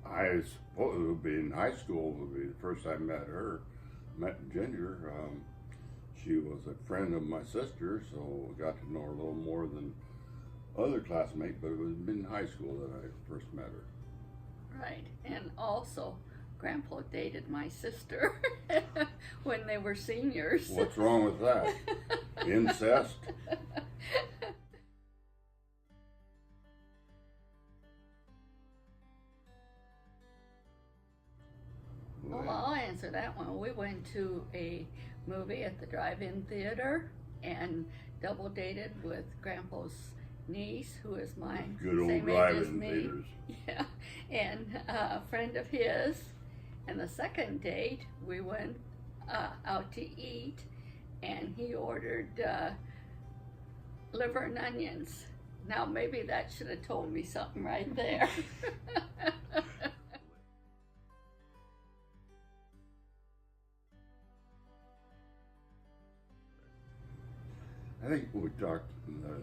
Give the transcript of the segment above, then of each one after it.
I suppose it would be in high school. Would be the first I met Ginger. She was a friend of my sister, so I got to know her a little more than other classmates. But it was in high school that I first met her. Right, and also Grandpa dated my sister when they were seniors. What's wrong with that? Incest? Well, I'll answer that one. We went to a movie at the drive-in theater and double dated with Grandpa's niece, who is my Good old same age as drive-in me. theaters. Yeah, and a friend of his. And the second date, we went out to eat, and he ordered liver and onions. Now, maybe that should have told me something right there. I think we talked,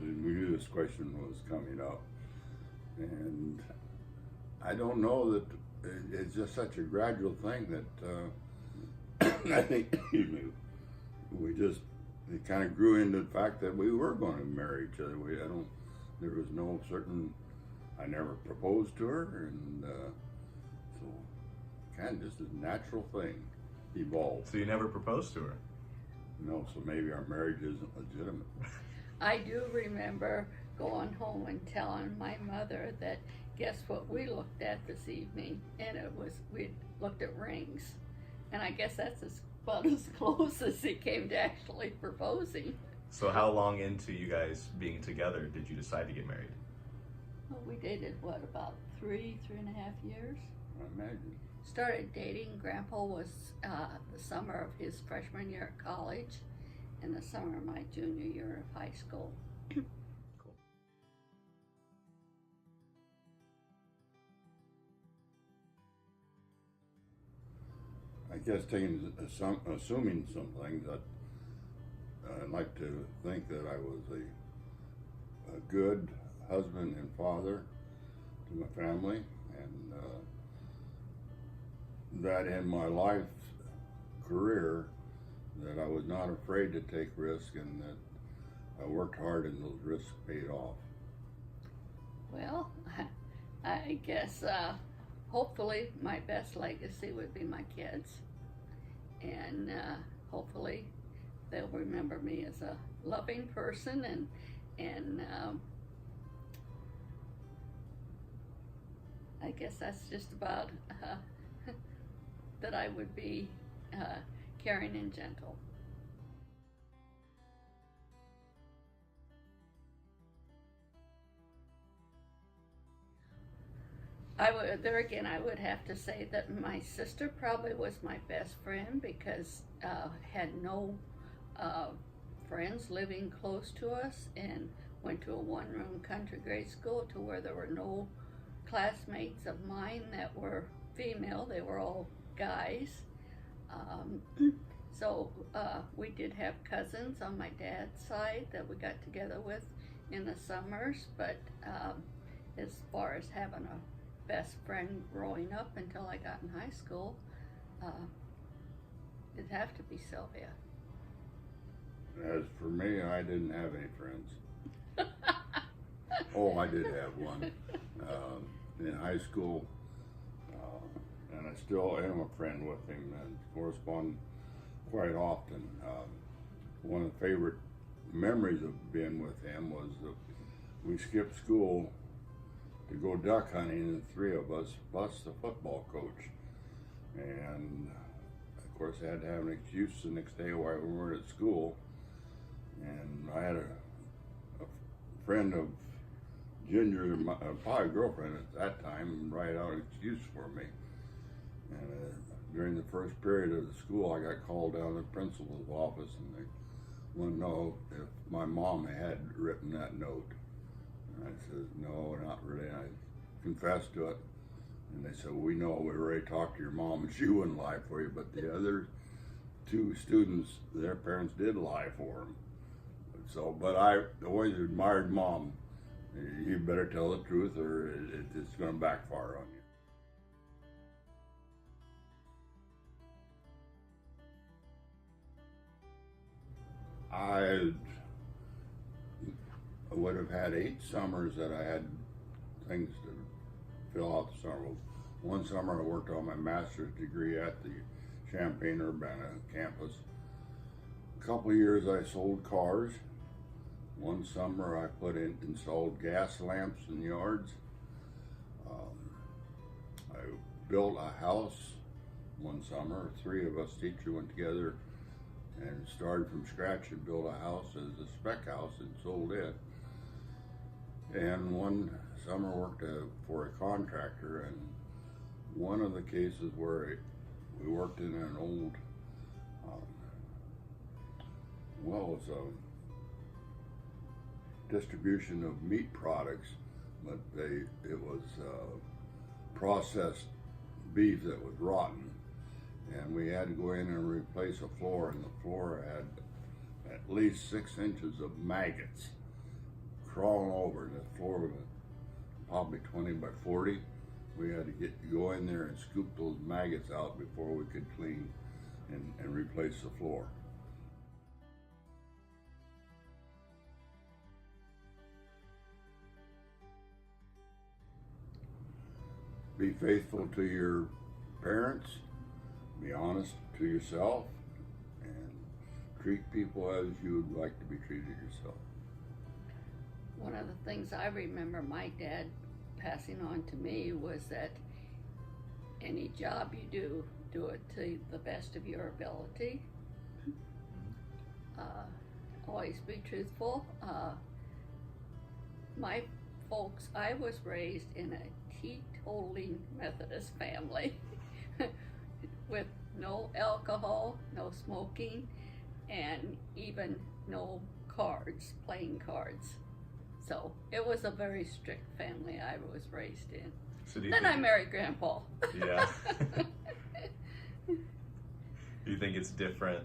we knew this question was coming up, and I don't know that it's just such a gradual thing that I think, excuse me, it kind of grew into the fact that we were going to marry each other. There was no certain, I never proposed to her, and so kind of just a natural thing evolved. So you never proposed to her? No, so maybe our marriage isn't legitimate. I do remember going home and telling my mother that, guess what we looked at this evening? And we looked at rings. And I guess that's about as close as it came to actually proposing. So how long into you guys being together did you decide to get married? Well, we dated, what, about 3.5 years? I imagine. Started dating. Grandpa was the summer of his freshman year at college and the summer of my junior year of high school. Cool. I guess assuming some things, that I'd like to think that I was a good husband and father to my family, and that in my life career that I was not afraid to take risks, and that I worked hard and those risks paid off. Well, I guess hopefully my best legacy would be my kids, and hopefully they'll remember me as a loving person, and I guess that's just about that I would be caring and gentle. I would have to say that my sister probably was my best friend because had no friends living close to us, and went to a one-room country grade school to where there were no classmates of mine that were female. They were all guys. So we did have cousins on my dad's side that we got together with in the summers, but as far as having a best friend growing up until I got in high school, it'd have to be Sylvia. As for me, I didn't have any friends. Oh, I did have one in high school, and I still am a friend with him and correspond quite often. One of the favorite memories of being with him was that we skipped school to go duck hunting, and the three of us, plus the football coach. And of course, I had to have an excuse the next day why we weren't at school. And I had a friend of Ginger, probably girlfriend at that time, write out an excuse for me. And during the first period of the school, I got called down to the principal's office, and they wanted to know if my mom had written that note. And I said, no, not really. I confessed to it. And they said, well, we know, we already talked to your mom and she wouldn't lie for you. But the other two students, their parents did lie for them. So, but I always admired Mom. You better tell the truth or it's going to backfire on you. I would have had 8 summers that I had things to fill out the summer. One summer I worked on my master's degree at the Champaign-Urbana campus. A couple of years I sold cars. One summer I installed gas lamps in yards. I built a house one summer. 3 of us, teacher, went together and started from scratch and built a house as a spec house and sold it. And one summer worked for a contractor, and one of the cases where we worked in an old, well, it's a distribution of meat products, but it was processed beef that was rotten, and we had to go in and replace a floor, and the floor had at least 6 inches of maggots crawling over. The floor was probably 20 by 40. We had to go in there and scoop those maggots out before we could clean and replace the floor. Be faithful to your parents, be honest to yourself, and treat people as you would like to be treated yourself. One of the things I remember my dad passing on to me was that any job you do it to the best of your ability. Always be truthful. My folks, I was raised in a teetotaling Methodist family with no alcohol, no smoking, and even no cards, playing cards. So it was a very strict family I was raised in. So then I married Grandpa. Yeah. Do you think it's different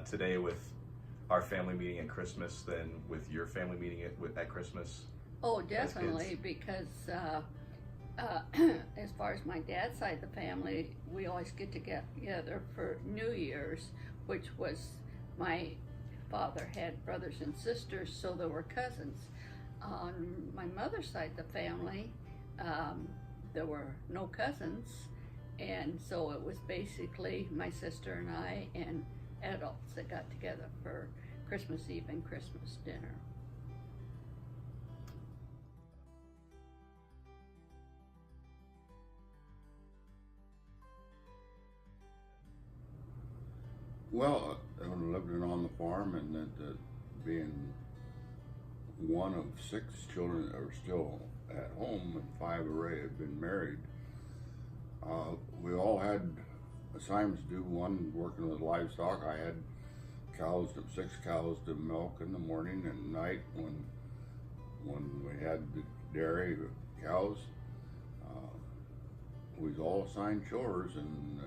today with our family meeting at Christmas than with your family meeting at Christmas? Oh, definitely, because as far as my dad's side of the family, we always get together for New Year's, which was my father had brothers and sisters, so there were cousins. On my mother's side of the family, there were no cousins, and so it was basically my sister and I and adults that got together for Christmas Eve and Christmas dinner. Well, I lived on the farm, and that being one of 6 children that were still at home, and 5 already had been married, we all had assignments to do. One working with livestock. I had 6 cows to milk in the morning and night when we had the dairy cows. We was all assigned chores and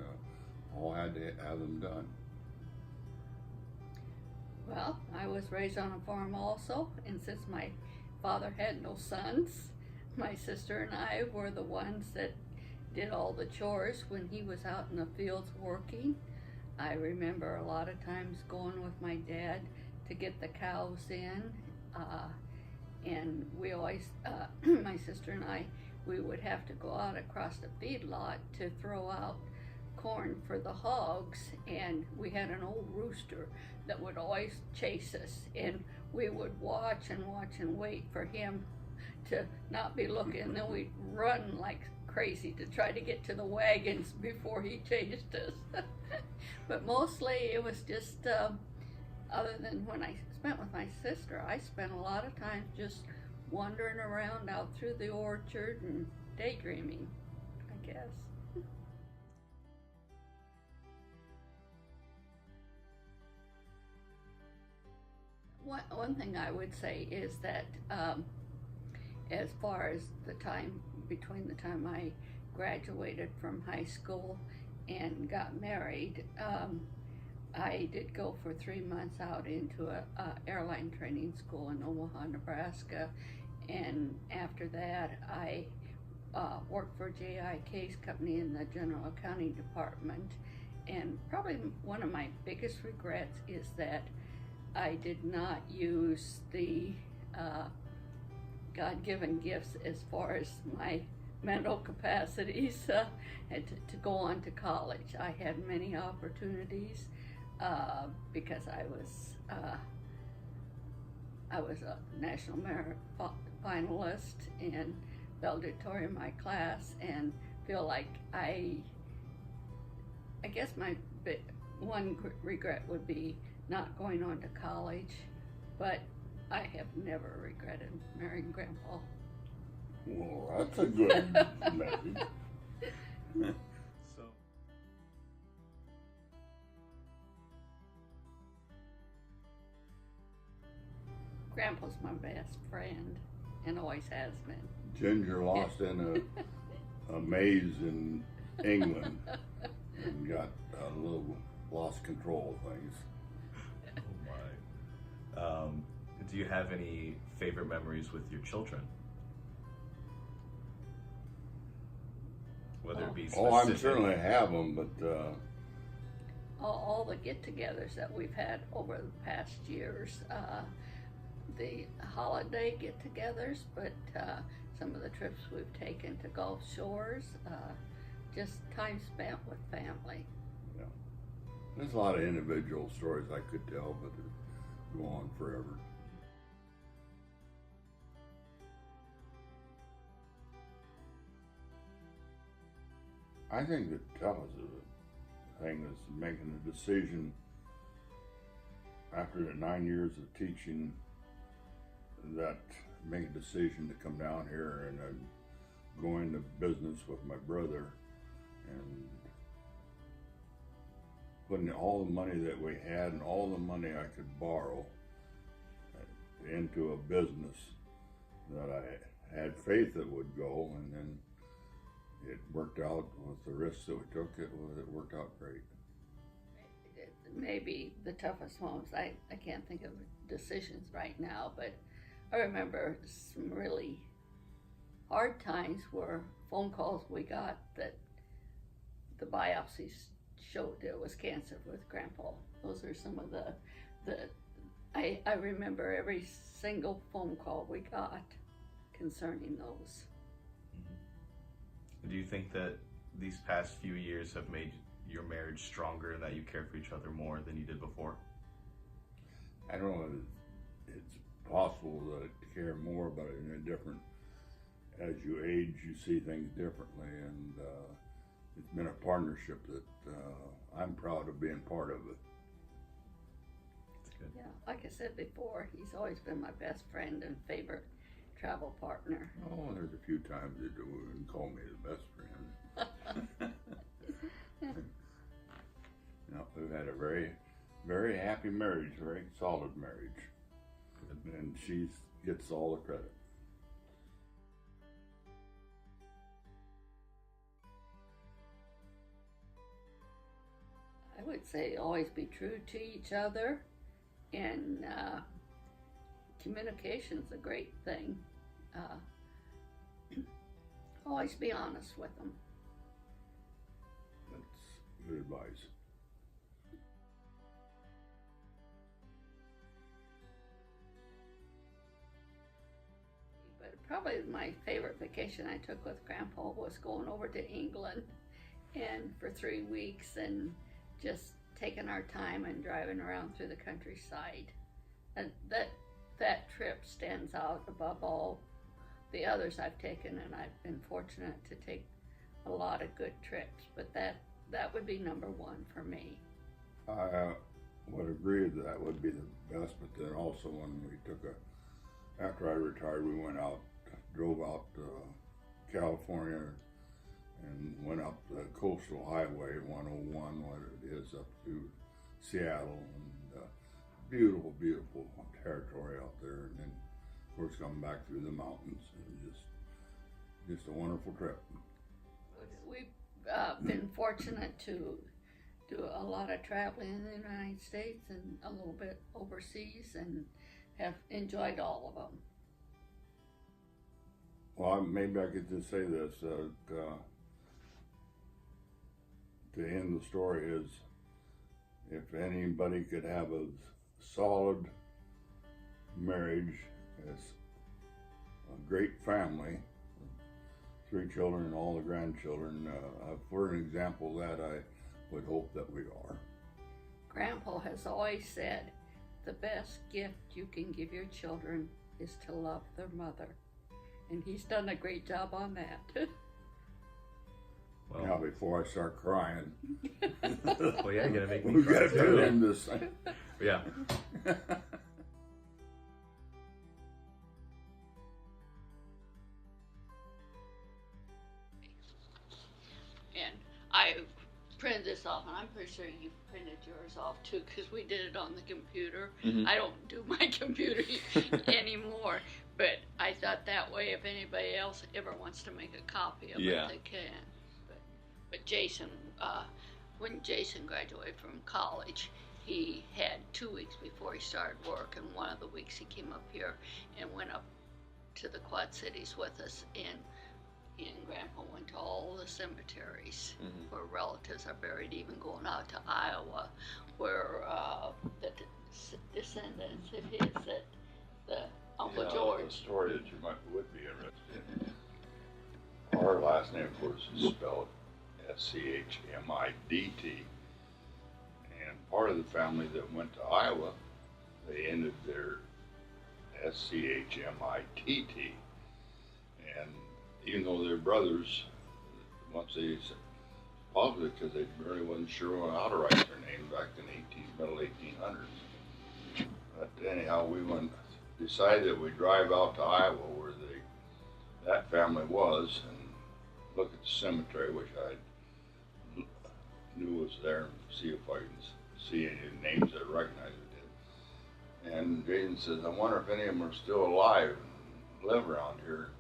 all had to have them done. Well, I was raised on a farm also, and since my father had no sons, my sister and I were the ones that did all the chores when he was out in the fields working. I remember a lot of times going with my dad to get the cows in, and we always, my sister and I, we would have to go out across the feedlot to throw out corn for the hogs, and we had an old rooster that would always chase us, and we would watch and wait for him to not be looking, then we'd run like crazy to try to get to the wagons before he chased us. But mostly it was just, other than when I spent with my sister, I spent a lot of time just wandering around out through the orchard and daydreaming, I guess. One thing I would say is that as far as the time between the time I graduated from high school and got married, I did go for 3 months out into a airline training school in Omaha, Nebraska, and after that I worked for J.I.K.'s company in the general accounting department. And probably one of my biggest regrets is that I did not use the God-given gifts as far as my mental capacities and to go on to college. I had many opportunities because I was a national merit finalist and valedictorian in my class, and feel like I guess my one regret would be not going on to college, but I have never regretted marrying Grandpa. Well, that's a good message. So, Grandpa's my best friend and always has been. Ginger lost in a maze in England and got a little lost control of things. oh my. Do you have any favorite memories with your children? Whether it be specific. Oh, I certainly have them, but All the get-togethers that we've had over the past years, the holiday get-togethers, but some of the trips we've taken to Gulf Shores, just time spent with family. yeah. There's a lot of individual stories I could tell, but it go on forever. I think the toughest thing is making a decision after the 9 years of teaching, that make a decision to come down here and go into business with my brother and putting all the money that we had and all the money I could borrow into a business that I had faith it would go, and then it worked out with the risks that we took. It worked out great. Maybe the toughest moments, I can't think of decisions right now, but I remember some really hard times where phone calls we got that the biopsies showed there was cancer with Grandpa. Those are some of I remember every single phone call we got concerning those. Mm-hmm. Do you think that these past few years have made your marriage stronger and that you care for each other more than you did before? I don't know. It's possible to care more about it in a different. As you age, you see things differently, and it's been a partnership that I'm proud of being part of it. That's good. Yeah, like I said before, he's always been my best friend and favorite travel partner. Oh, there's a few times that you wouldn't call me the best friend. No, we've had a very, very happy marriage, very solid marriage. Good. And she gets all the credit. I would say always be true to each other, and communication's a great thing. Always be honest with them. That's good advice. But probably my favorite vacation I took with Grandpa was going over to England, and for 3 weeks, and just taking our time and driving around through the countryside. And that trip stands out above all the others I've taken, and I've been fortunate to take a lot of good trips, but that would be number one for me. I would agree that would be the best, but then also when we after I retired, we drove out to California and went up the coastal highway 101, what it is, up to Seattle, and beautiful, beautiful territory out there, and then of course coming back through the mountains, and just a wonderful trip. We've been fortunate to do a lot of traveling in the United States and a little bit overseas, and have enjoyed all of them. Well, maybe I could just say this, to end the story is, if anybody could have a solid marriage, as a great family, 3 children and all the grandchildren. For an example of that, I would hope that we are. Grandpa has always said, the best gift you can give your children is to love their mother. And he's done a great job on that. Well, Now, before I start crying, well, yeah, you're gonna make me we cry got too. to end this thing. Yeah. And I printed this off, and I'm pretty sure you printed yours off too, because we did it on the computer. Mhm. I don't do my computer anymore, but I thought that way if anybody else ever wants to make a copy of Yeah. it, they can. But Jason, when Jason graduated from college, he had 2 weeks before he started work, and one of the weeks he came up here and went up to the Quad Cities with us, and Grandpa went to all the cemeteries where relatives are buried, even going out to Iowa, where the descendants of his, that the Uncle The George. story that you would be interested in. Our last name, of course, is spelled Schmidt, and part of the family that went to Iowa, they ended their Schmitt, and even though they're brothers, once they, probably because they really wasn't sure how to write their name back in the middle 1800s. But anyhow, we decided that we'd drive out to Iowa where that family was and look at the cemetery, which I knew was there, and see if I can see any names that I recognized it did. And Jason says, I wonder if any of them are still alive and live around here.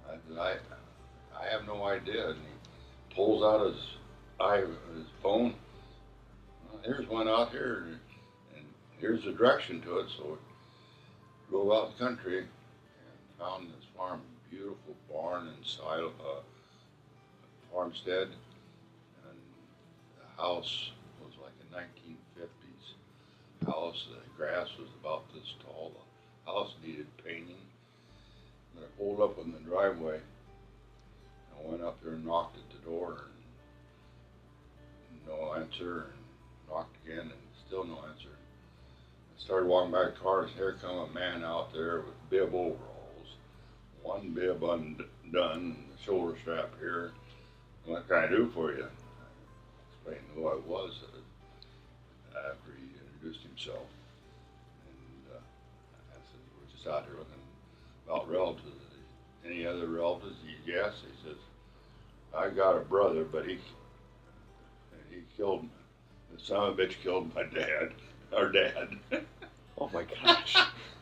I said, I have no idea. And he pulls out his phone. Well, here's one out here, and here's the direction to it. So we drove out the country and found this farm, beautiful barn and farmstead. And the house was like a 1950s house. The grass was about this tall. The house needed painting. And I pulled up in the driveway. I went up there and knocked at the door, and no answer, and knocked again, and still no answer. I started walking back to the car, and here come a man out there with bib overalls, one bib undone, the shoulder strap here. What can I do for you? I explained who I was after he introduced himself. And I said, we're just out here looking about relatives. Any other relatives? Yes. He says, I got a brother, but he killed, the son of a bitch killed my dad, our dad. Oh my gosh.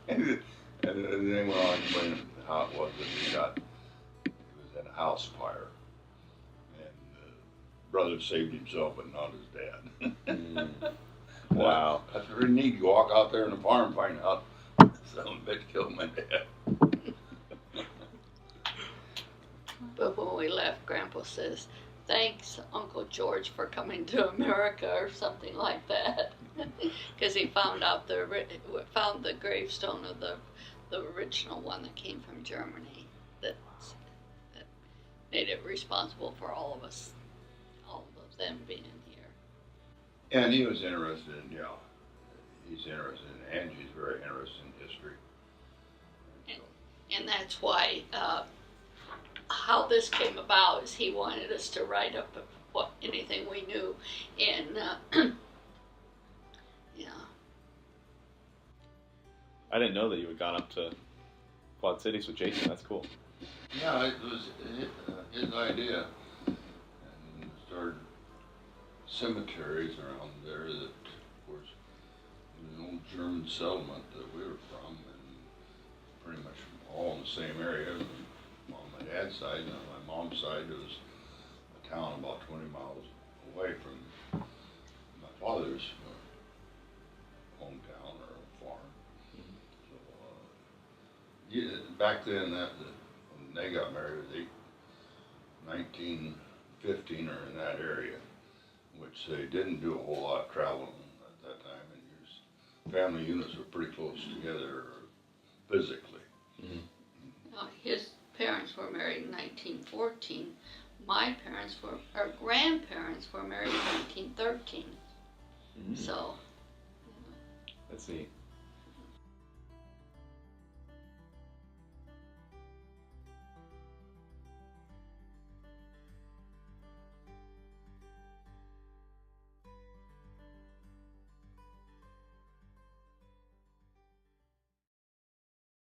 and then went on explaining how it was that he was in a house fire. And the brother saved himself, but not his dad. Wow. That's really neat. You walk out there in the farm and find out the son of a bitch killed my dad. But when we left, Grandpa says, thanks, Uncle George, for coming to America, or something like that. Because he found the gravestone of the original one that came from Germany that made it responsible for all of us, all of them being here. And he was interested in, he's interested in, Angie's very interested in history. And that's why how this came about is he wanted us to write up anything we knew, and I didn't know that you had gone up to Quad Cities with Jason. That's cool. Yeah, it was his idea, and started cemeteries around there that, of course, was an old German settlement that we were from, and pretty much all in the same area. On my dad's side, and on my mom's side, it was a town about 20 miles away from my father's hometown or farm. So, back then, when they got married, 1915 or in that area, which they didn't do a whole lot of traveling at that time, and family units were pretty close together physically. His parents were married in 1914. My grandparents were married in 1913. So. Let's see.